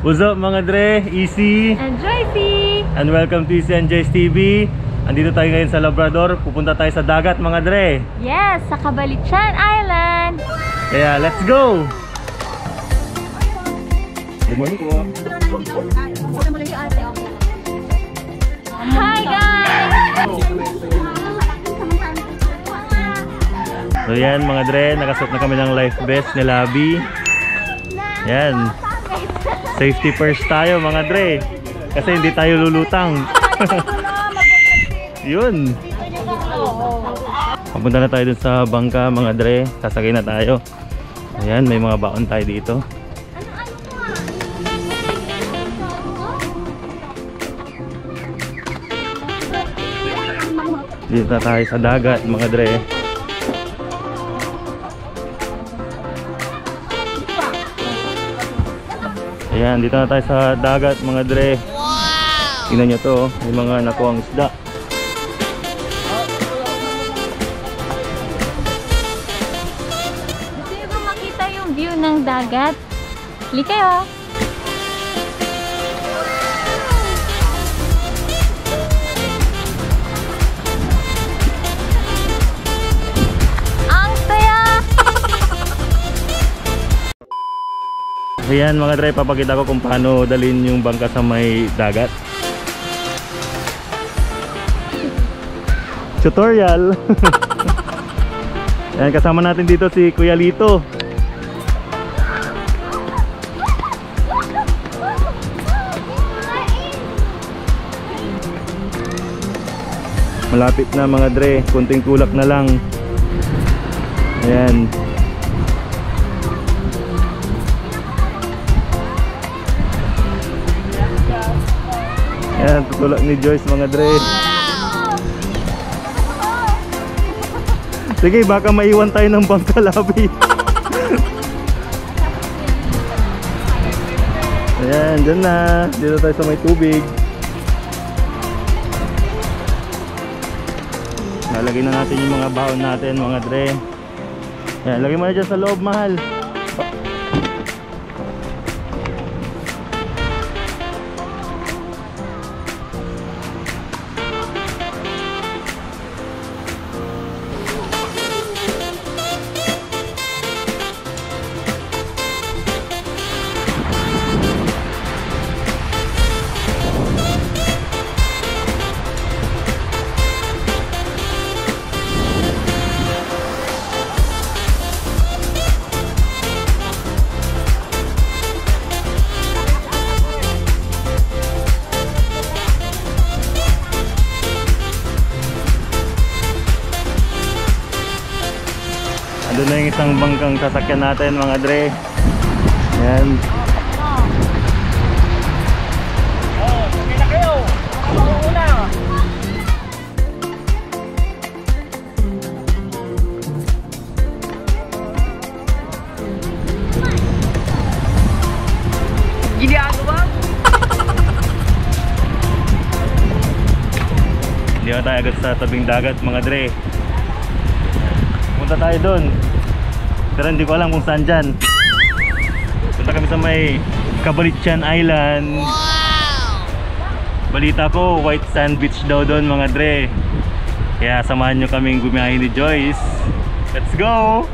What's up mga Dre, Easy and Joycey, and welcome to Easy and Joyce TV. Andito tayo ngayon sa Labrador. Pupunta tayo sa dagat mga Dre. Yes, sa Cabalichan Island. Kaya let's go. Good morning po. Hi guys. So yan mga Dre, nakasuot na kami ng life vest ni Labi. Yan, safety first tayo mga Dre, kasi hindi tayo lulutang. Yun, papunta na tayo dun sa bangka mga Dre. Sasakay na tayo. Ayan, may mga baon tayo dito. Dito na tayo sa dagat mga Dre. Ayan, dito na tayo sa dagat mga Dre. Wow! Tingnan nyo to, may mga nakuhang isda. Gusto nyo ba makita yung view ng dagat? Hali kayo. Ayan mga Dre, papakita ko kung paano dalhin yung bangka sa may dagat. Tutorial. Ayan, kasama natin dito si Kuya Lito. Malapit na mga Dre, kunting kulak na lang. Ayan. Ayan, tutulak ni Joyce mga Dre. Wow! Sige, baka maiwan tayo ng bangka Labi. Ayan, dyan na. Dito tayo sa may tubig. Nalagay na natin yung mga baon natin mga Dre. Ayan, lagay mo na dyan sa loob, mahal. Doon na yung isang bangkang sasakyan natin mga Dre. Ayan. Oh, okay na kayo. Mauuna. Gini ako ba? Hindi na tayo agad sa tabing dagat mga Dre. Punta tayo doon, pero hindi ko alam kung saan dyan. Punta kami sa may Cabalichan Island. Wow! Balita ko white sand beach daw doon mga Dre. Kaya samahan nyo kaming bumiyahe ni Joyce. Let's go!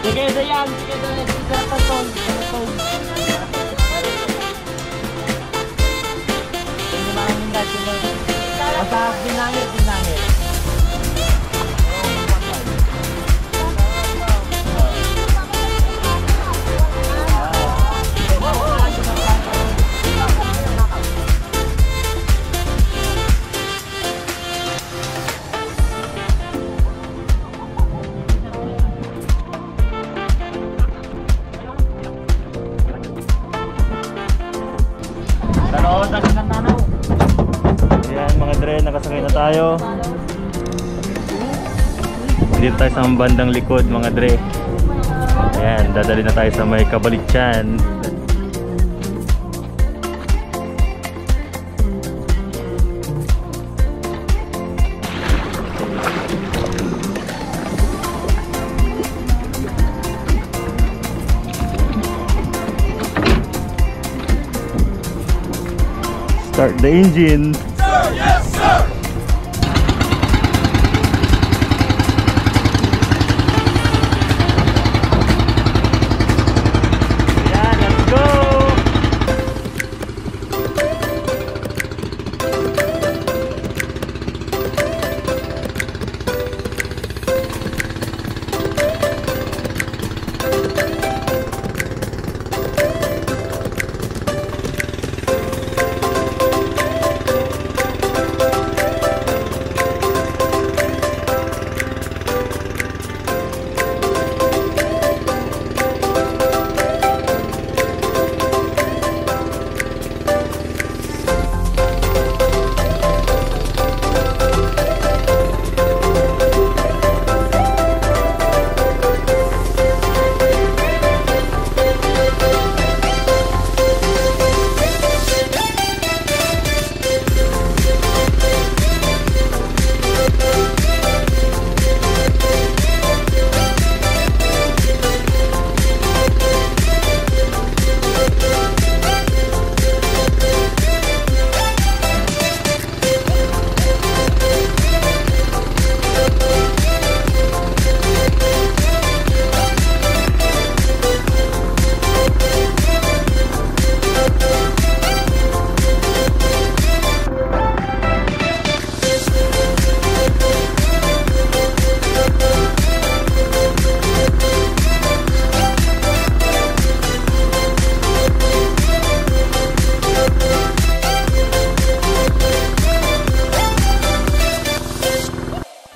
Sige, dayan. Sige, dayan. Sige, patong. Patong. Hindi maraming dati mo. Basta binangit, binangit. Ayan mga Dre, nakasakay na tayo. Dito tayo sa bandang likod mga Dre. Ayan, dadali na tayo sa may Cabalichan. the engine. Yan, let's go!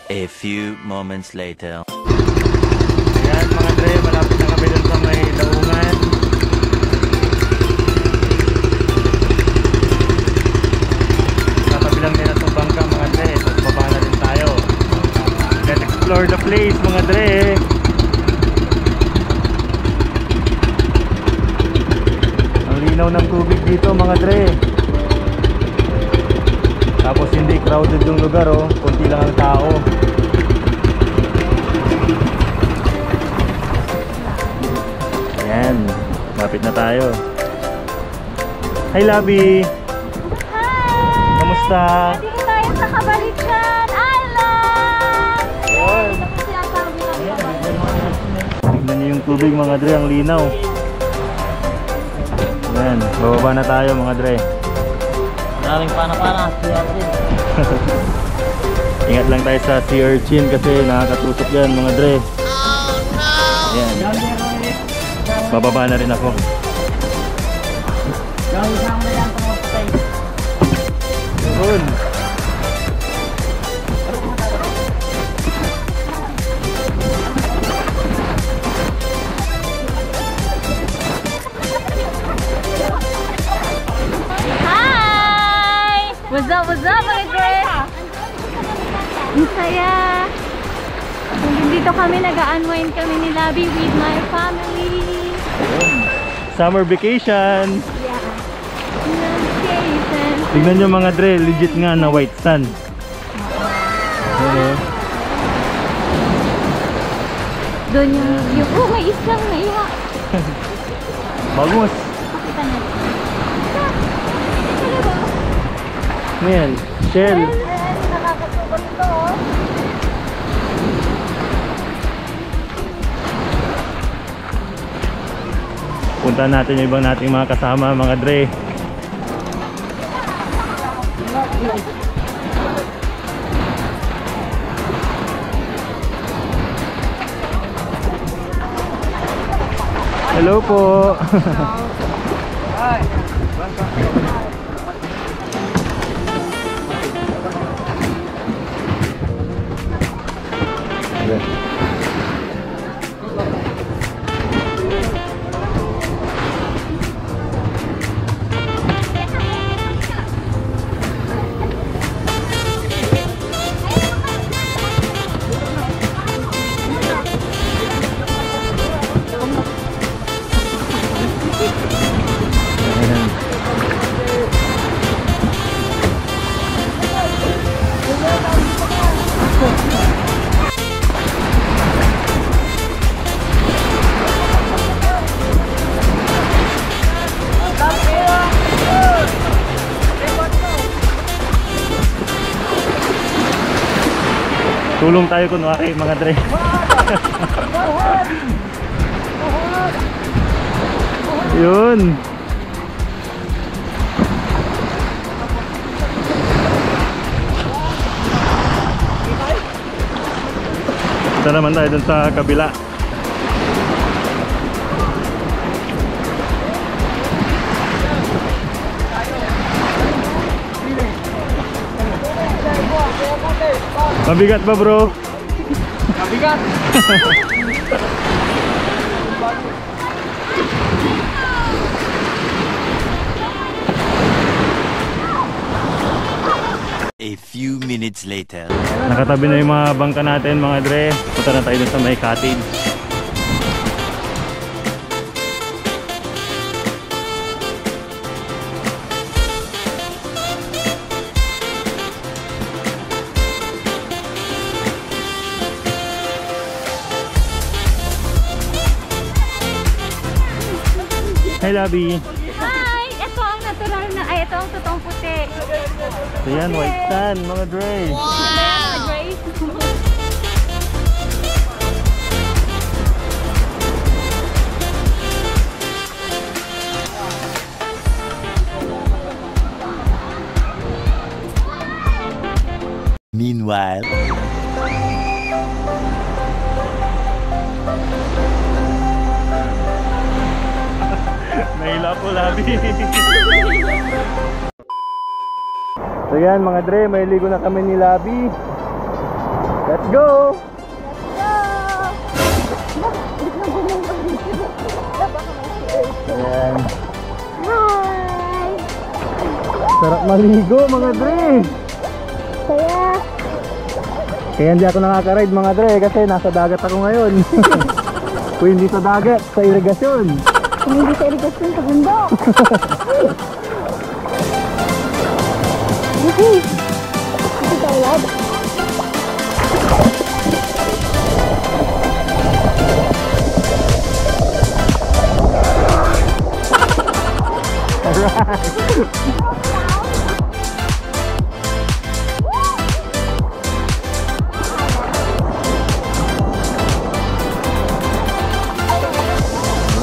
A few moments later. Ayan mga dre, malapit na kami dun sa may daungan. Katabi lang nila itong bangka mga dre, tapos baba na rin tayo. Let's explore the place mga dre. Ang linaw ng tubig dito mga dre. Tapos hindi crowded yung lugar, oh, konti lang ang tao. Ayan, lapit na tayo. Hi Labi! Hi! Kamusta? Dito tayo sa Cabalichan Island! Ayun. Ito po sinasabi ng Cabalichan. Tignan niyo yung tubig mga dre, ang linaw. Ayan, bababa na tayo mga dre. Maraming pana-pana. Siya din. Ingat lang tayo sa sea urchin kasi nakakatusok yan mga dre. Ayan, bababa na rin ako. Gawin sa mga yan sa mga patay. Yun. Hi! What's up mga guys? Ang saya! Dito kami, nag-unwind kami ni Labi with my family. Summer vacation. Yeah. Vacation. Tignan nyo mga dre, legit nga na white sand. Ano? Doon yung oh, may isang naiwa. Bagus. Pakita natin. Ano yan? Shell. Nakakasubat ito oh. Punta natin yung ibang nating mga kasama mga dre. Hello po. Tulong tayo kunwari mga dre. Yun. Ito naman tayo dun sa kabila. Mabigat ba bro? Mabigat. A few minutes later. Nakatabi na yung mga bangka natin mga dre. Punta na tayo dun sa may cottage. Hi Labi. Hi! Ito ang natural na, ito ang totoong puti. So yan, white sand mga dre. Wow! Grace. Meanwhile. Nahila po Labi. So yan mga dre, may ligo na kami ni Labi. Let's go! Ayan. Hi! Sarap maligo mga dre. Kaya, Kaya hindi ako nakaka-ride mga dre kasi nasa dagat ako ngayon. Kung hindi sa dagat, sa irigasyon. kung hindi sa irigasyon sa bundok. Ito sa ulad.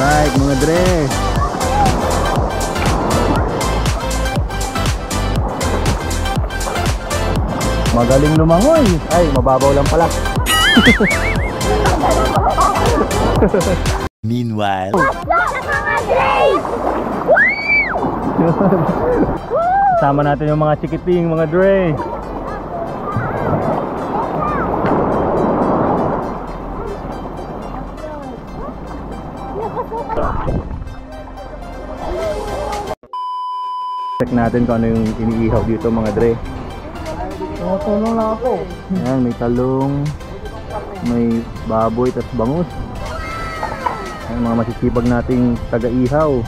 Alright mga dre. Magaling lumangoy. Ay, mababaw lang pala. Meanwhile. Kasama natin yung mga chikiting mga dre. Check natin kung ano yung iniihaw dito mga dre. Tumutulong lang ako. Ayan, may talong, may baboy, tas bangus. Ayan, mga masisipag nating taga-ihaw.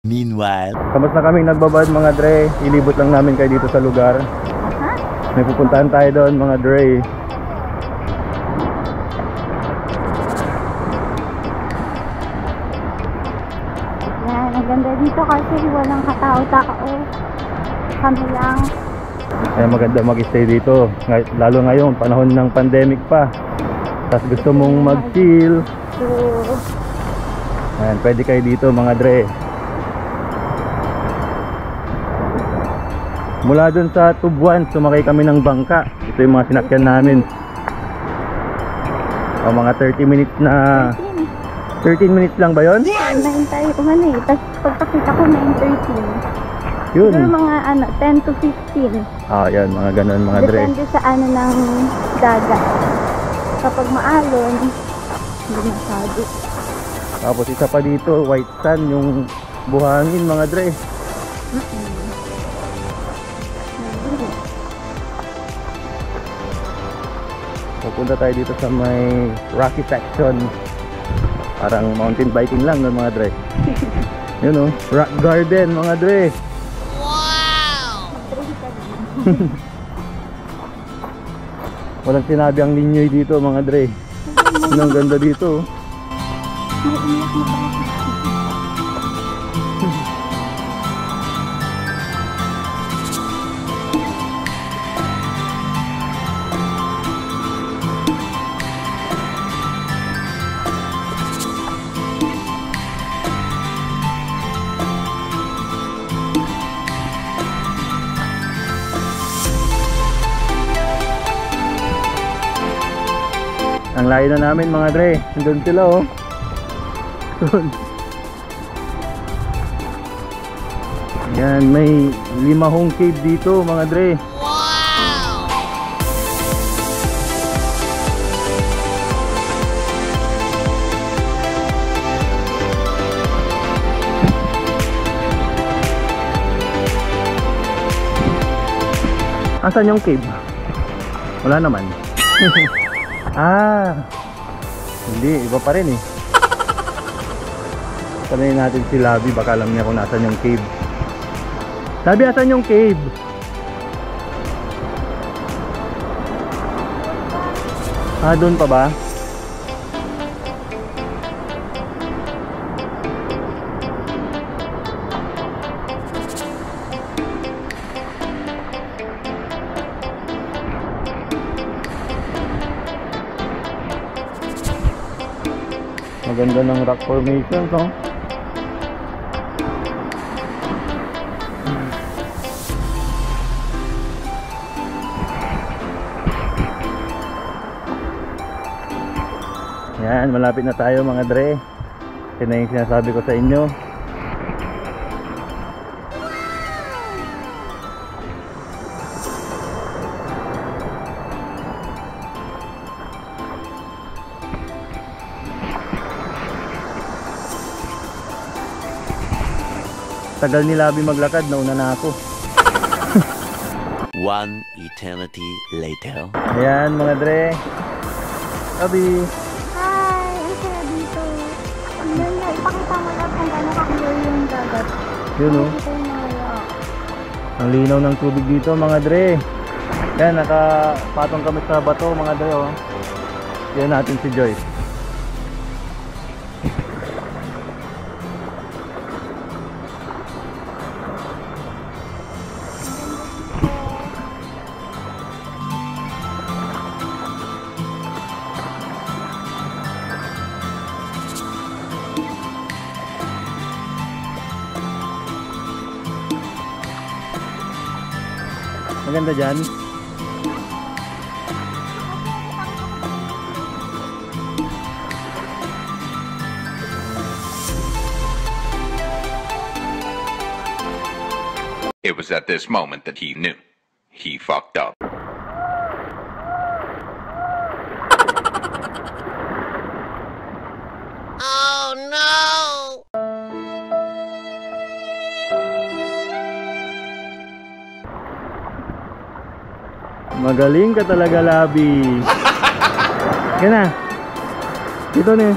Meanwhile. Kamas na kaming nagbabad mga dre. Ilibot lang namin kayo dito sa lugar. May pupuntahan tayo doon mga dre. Yan, ang ganda dito kasi walang katao-tao. Kami lang. Kaya maganda mag-stay dito. Lalo ngayon, panahon ng pandemic pa. Tapos gusto mong mag-chill. So, Ayan, pwede kayo dito mga dre. Mula dun sa Tubuan, sumakay kami ng bangka. Ito yung mga sinakyan namin. O mga 30 minutes na... 13 minutes lang ba yun? 9 tayo umano eh. Tapos pagpakita ko 9:13. Yun. Siguro mga 10 to 15. Ah, yan, mga ganun mga dre. Depende sa ano ng dagat. Kapag maalon, hindi masyado. Tapos isa pa dito, white sand, yung buhangin mga dre. Pupunta tayo dito sa may rocky section. Parang mountain biking lang ng mga dre. Yun o, rock garden mga dre. Walang sinabi ang linyoy dito mga dre. Yun ang ganda dito. umiyak na ba? Ang layo na namin mga dre. Nandun sila oh. Yan, may 5 home cave dito mga dre. Asan yung cave? Wala naman. Ah, hindi, iba pa rin eh. Tanayin natin si Labi, baka alam niya kung nasan yung cave. Labi, asan yung cave? Ah, doon pa ba? Maganda ng rock formation, no? Yan, malapit na tayo mga dre. Ito na yung sinasabi ko sa inyo. Tagal ni Labi maglakad, nauna na ako. 1 eternity later. Ayan mga dre. Labi. Hi! Ang saya dito. Tingnan niya, ipakita mo lang kung gano'n ka-clear yung dagat. Yun oh. Ito yung mga Ang linaw ng tubig dito mga dre. Yan, nakapatong kami sa bato mga dre oh. Yan natin si Joyce. Maganda dyan. It was at this moment that he knew. He fucked up. Oh no! Magaling ka talaga, Labi. Yan na. Dito na.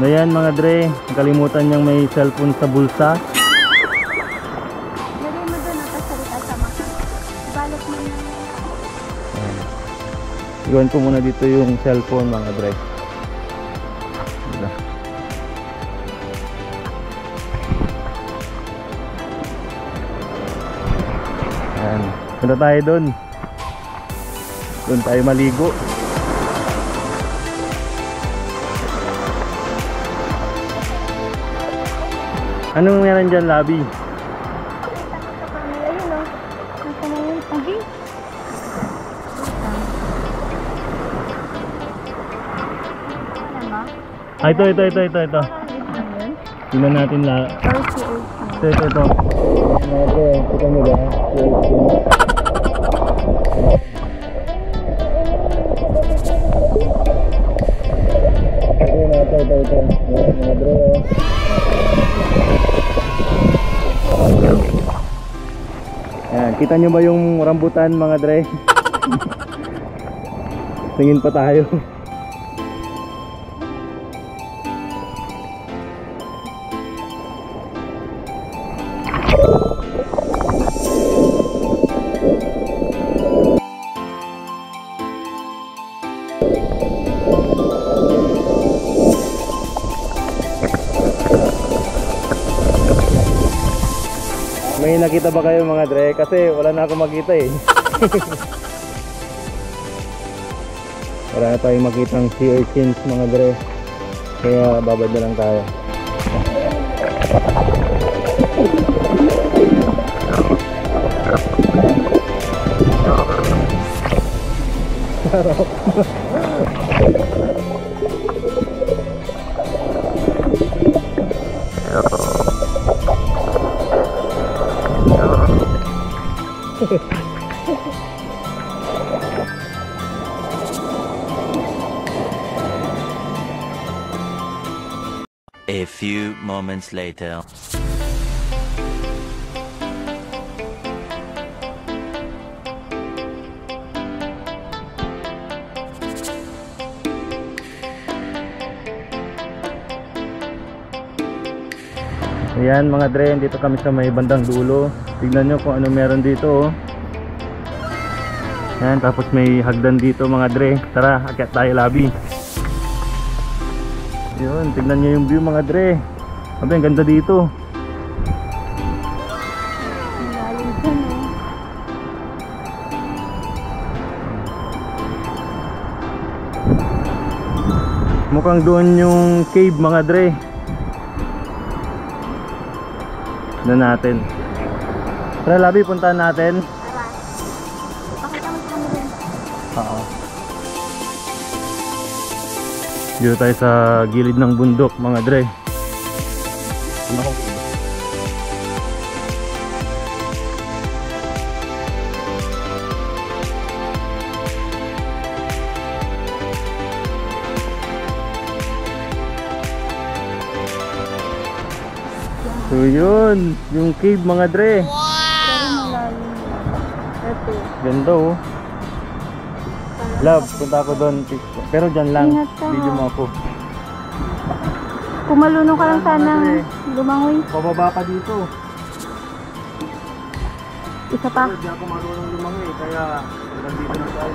Ayan mga dre, nakalimutan niyang may cellphone sa bulsa. lagay mo doon at salita sa maka. Balot mo na. Iwan ko muna dito yung cellphone mga dre. Diba? Ayan. Punta tayo doon. Doon tayo maligo. Anong meron dyan, Labi? Ayun o. Nasa na yun? Agi? Ano ba? Ah, ito. Tingnan natin la. Ito. Mga bro, kita mo ba? Ito. Mga bro. Yan, kita nyo ba yung rambutan mga dre? Tingin pa tayo. May nakita ba kayo mga dre? Kasi wala na akong makita eh. Wala na tayong makitang sea urchins mga dre. Kaya babad na lang tayo. A few moments later. Ayan mga dre, dito kami sa may bandang dulo. Tignan nyo kung ano meron dito oh. Ayan, tapos may hagdan dito mga dre. Tara, akyat tayo labi. Yun, tignan nyo yung view mga dre. Sabi, ang ganda dito. Lalim dyan eh. Mukhang doon yung cave mga dre. Na natin. Tara labi, puntahan natin. Pakita mo sa rin. Oo. Dito tayo sa gilid ng bundok mga dre. So yun, yung cave mga dre. Pero malalim. Ito. Ganda oh. Love, punta ako doon. Pero dyan lang, Ingat ka, video ha. mo ako. Kung malunong ka lang sanang lumangoy. Pababa pa dito. Isa pa. Hindi ako marunong lumangoy, kaya nandito na tayo.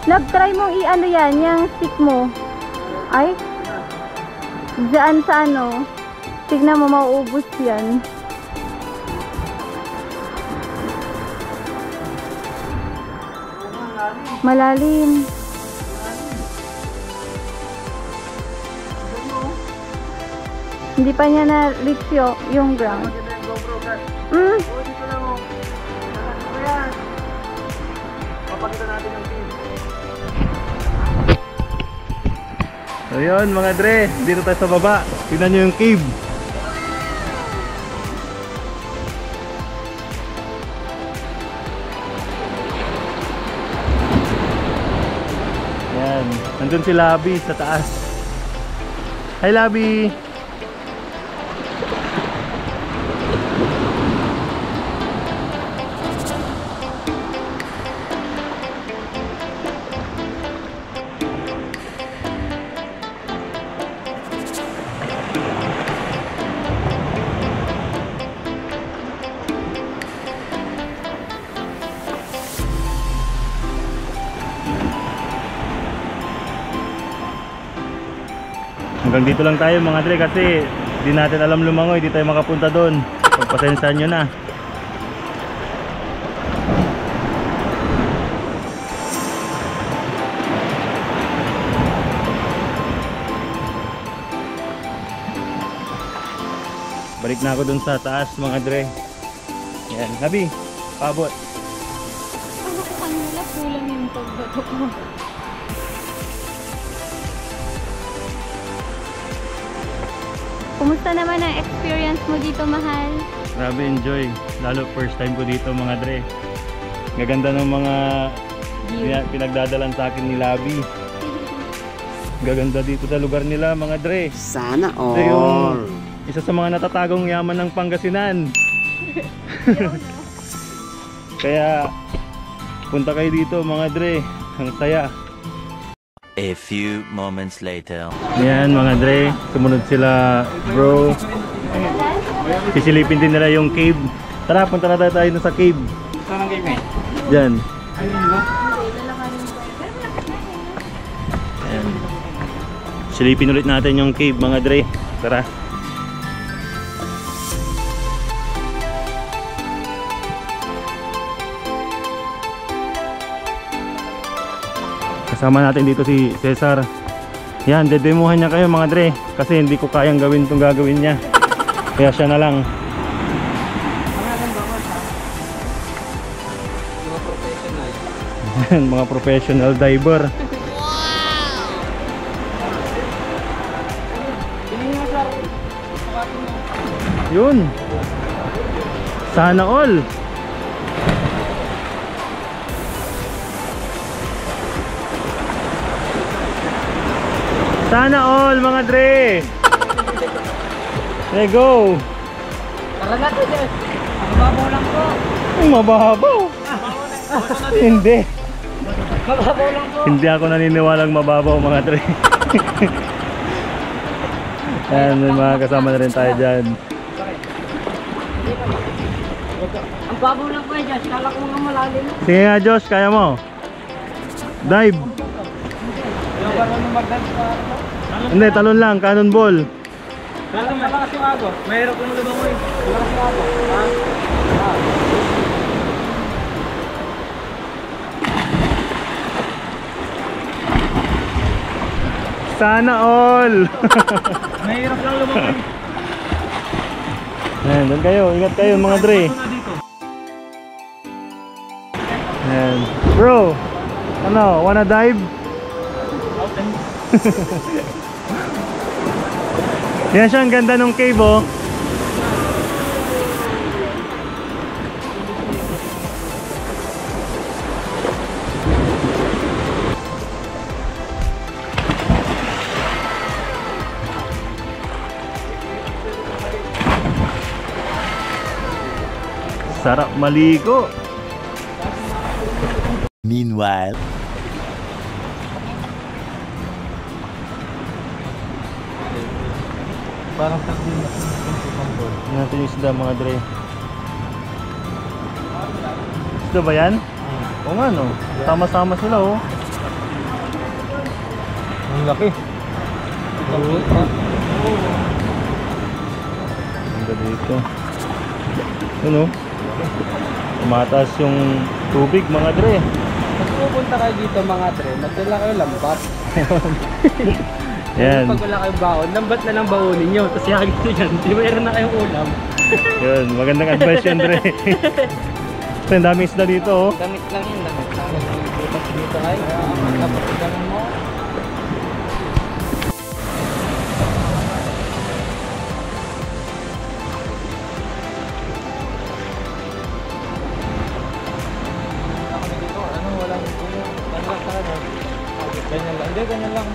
Love, try mong i-ano yan, yung stick mo. Ay? Diyan sa ano. Tignan mo, mauubos yan. Malalim. Hindi pa niya na-reach yung ground. Dito lang oh. Ayan. Papakita natin yung cave. So yun mga dre, dito tayo sa baba. Tignan nyo yung cave. Yan, nandun si Labi sa taas. Hi Labi! Hanggang dito lang tayo mga dre kasi di natin alam lumangoy, di tayo makapunta doon. Pagpasensyahan nyo na. Balik na ako doon sa taas mga dre. Yan, Habi, paabot. Ano ko kanila, kulang yung pagbato ko. Kumusta naman ang experience mo dito, mahal? Grabe, enjoy. Lalo first time ko dito mga dre. Gaganda ng mga pinagdadalan sa akin ni Labi. Gaganda dito sa lugar nila mga dre. Sana Ito yung isa sa mga natatagong yaman ng Pangasinan. Kaya punta kayo dito mga dre. Ang saya. A few moments later. Yan mga dre, sumunod sila bro. Sisilipin din nila yung cave. Tara, punta na tayo sa cave. Saan ang game eh? Diyan. Ayan. Silipin ulit natin yung cave mga Dre. Tara. Kasama natin dito si Cesar. Yan, dedemohan niya kayo mga Dre. Kasi hindi ko kayang gawin itong gagawin niya. Kaya siya na lang. Mga professional diver. Yun. Sana all. Sana all mga Dre. There go. Tara na to, Jess. Mababaw lang po. Mababaw. Hindi. Mababaw lang po. Hindi ako naniniwalang mababaw mga Dre. Ayan, may mga kasama na rin tayo dyan. Ang babaw lang po, Jess. Kala ko nga malalim. Sige nga Josh, kaya mo. Dive. Hindi, talon lang, cannonball. Malakas yung agos. Mahirap yung lubang mo eh. Malakas yung agos. Sana all. Mahirap lang lubang mo eh. Ayan, doon kayo, ingat kayo mga Dre. Ayan. Bro, ano, wanna dive? Yan siya, ang ganda ng cave oh. Sarap maligo. Meanwhile, Parang sakdin na. Natin yung isda mga Dre. Isda ba yan? Oo nga no. Sama-sama sila oh. Ang laki. Ang ganda dito. Ano? Tumataas yung tubig mga Dre. Pag pupunta kayo dito mga Dre, magdala kayo lambat. Yan. Pag wala kayong baon, lambat na lang baonin nyo. Tapos yagit nyo dyan, di mayroon na kayong ulam. Yun, magandang advice yan Dre. Ito, ang daming isda dito oh. Damit lang yun, damit lang. Butas dito ay, kapatiganan mo. Ganyan lang, hindi, ganyan lang.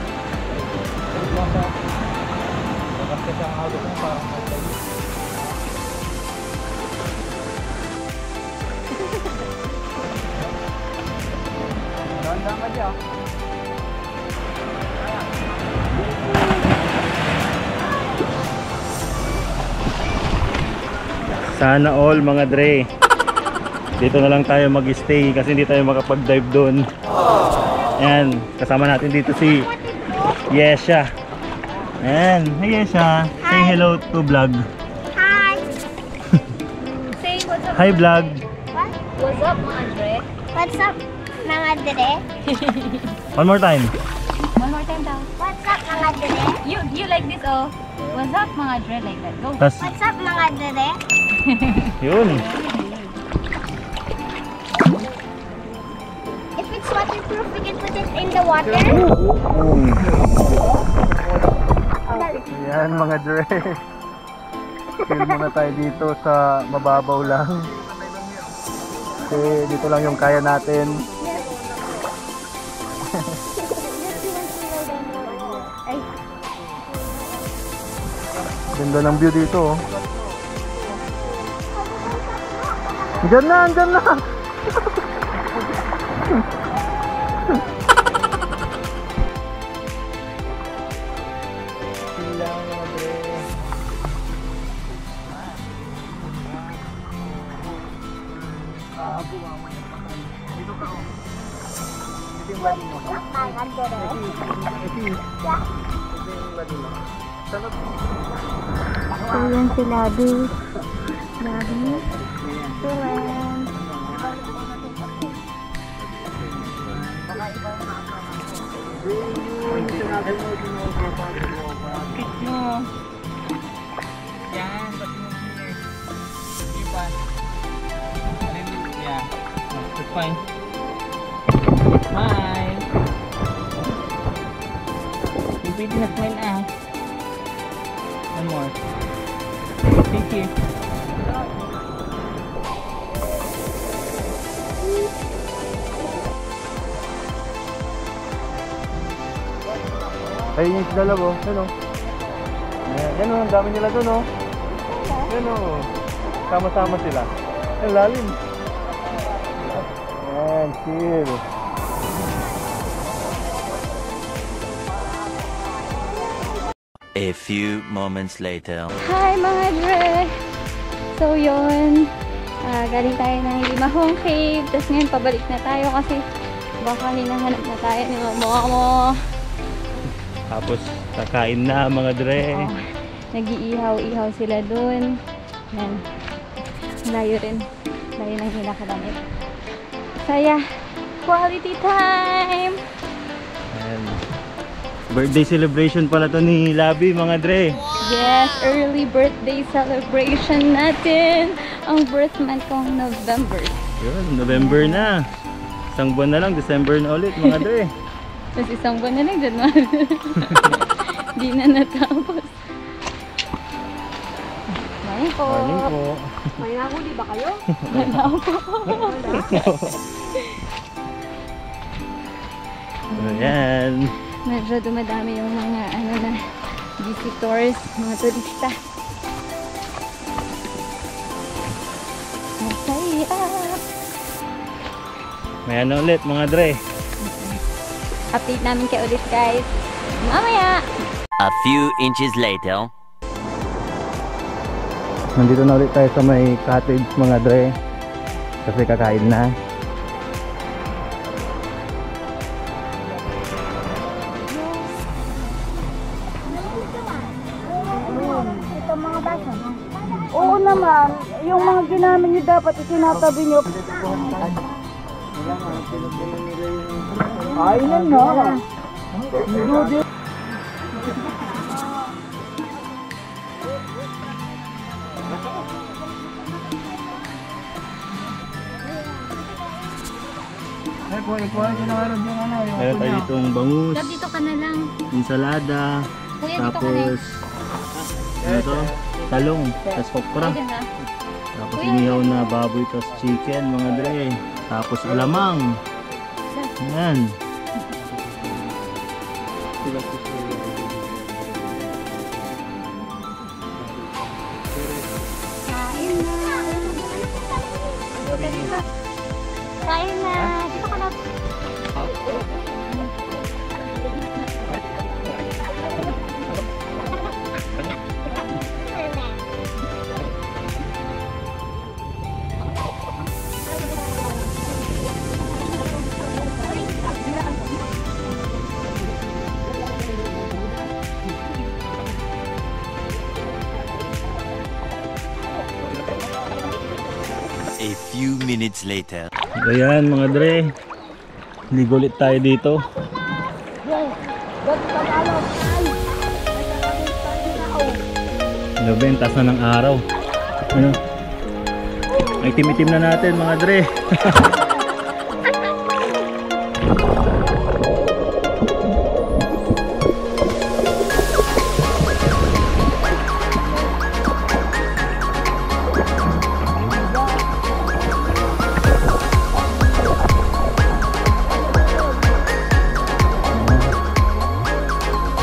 Ganyan lang sa bakas kasi ang auto ko parang matay. Dahan-dahan ka dyan. Sana all mga Dre. Dito na lang tayo mag-stay kasi hindi tayo makapag-dive doon. Ayan, kasama natin dito si Yesha. Ayan, hey Yesha. Say hello to vlog. Hi! Say what's up. Hi vlog. What? What's up mga Dre? What's up mga Dre? One more time. One more time daw. What's up mga Dre? You like this oh. What's up mga Dre, like that. Go. Tas, What's up mga Dre? yun. If it's waterproof, we can put it in the water. Yan mga Dre. Chill muna tayo dito sa mababaw lang. Kasi dito lang yung kaya natin. Ganda ng view dito oh. Andyan na, andyan na! So yan si Labi. Labi. Tulen. No. Yan, pati mo here. Sige pa. Yeah. It's fine. Hi. Yung pwede na smile ah. One more. Thank you. Ayun yung sila labo. Yan o. Yan o, ang dami nila doon o. Yan o. Sama-sama sila. Yan, lalim. Yan, chill. A few moments later. Hi mga dre! So yun, galing tayo ng Limahong Cave. Tapos ngayon pabalik na tayo kasi baka hinahanap na tayo ni mama mo. Tapos, kakain na mga dre. Oh, nag-iihaw-ihaw sila dun. Yan. Layo rin. Layo ng hinakalamit. Saya. Quality time! Ayan. Birthday celebration pala to ni Labi mga dre. Yes, early birthday celebration natin. Ang birth month kong November. Yun, November na. Isang buwan na lang, December na ulit mga dre. Tapos isang buwan na lang dyan, mahal. Di na natapos. Morning po. Morning po. May nahuli ba kayo? Wala po. Ayan. Medyo dumadami yung mga visitors, mga turista. Masaya. May ano ulit mga dre. Update namin kayo ulit guys. Mamaya! A few inches later. Nandito na ulit tayo sa may cottage mga dre. Kasi kakain na. Oo naman, yung mga ginamit nyo dapat itinatabi nyo. Ayun na. Meron tayo ditong bangus, Dab, dito ka na lang. ensalada, Kuya, dito ka na. tapos ano to? Talong, tapos okra. Ayan na. Tapos inihaw na baboy, tapos chicken mga dre. Tapos alamang. Yan. Kain na. Dito ka na. A few minutes later. Ayan mga dre. Ligo ulit tayo dito. Nabentas na ng araw. Ano? Ay itim-itim na natin mga dre.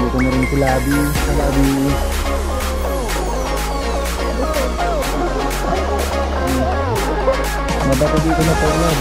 Dito na rin si Labi. Labi. Mabato dito na po ulan.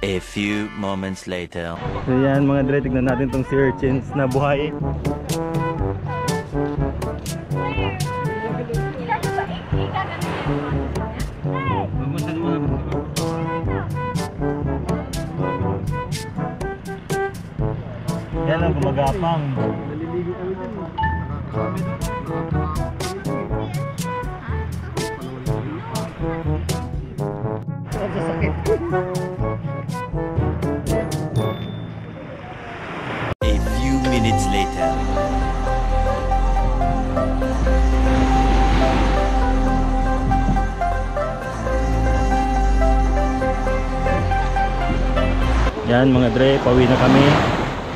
A few moments later. So yan mga dre, tignan natin tong sea urchins na buhay. Yan ang gumagapang. A few minutes later. Yan mga dre, pauwi na kami.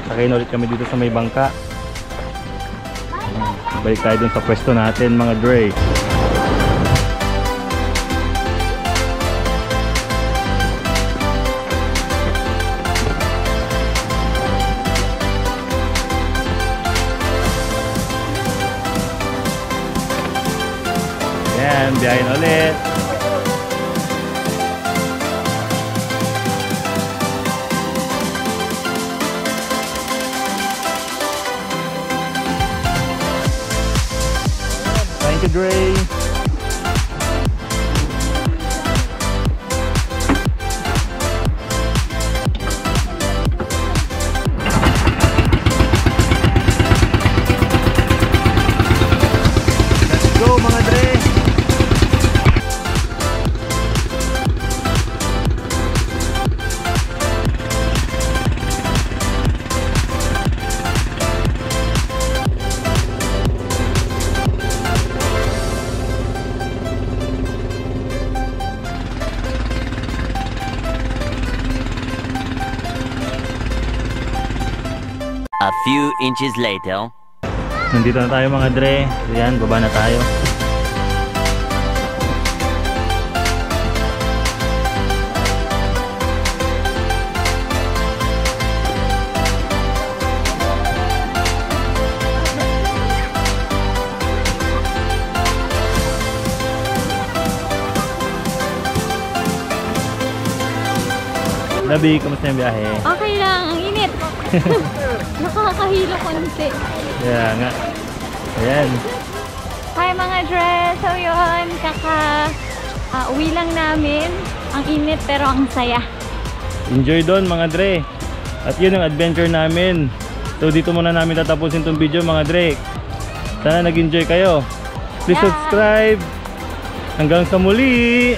Sakay na ulit kami dito sa may bangka. Balik tayo dun sa pwesto natin mga dre. Yan, biyahe na ulit. Thank you, Dre. Let's go mga Dre. A few inches later. Nandito na tayo mga Dre. Ayan, baba na tayo. Labi, kamusta yung biyahe? Okay lang, ang init. Nakakahilo konti. Kaya nga. Ayan. Hi mga Dre! So yun, uwi lang namin. Ang init pero ang saya. Enjoy doon mga Dre. At yun ang adventure namin. So dito muna namin tatapusin tong video mga Dre. Sana nag-enjoy kayo. Please Yeah. subscribe. Hanggang sa muli!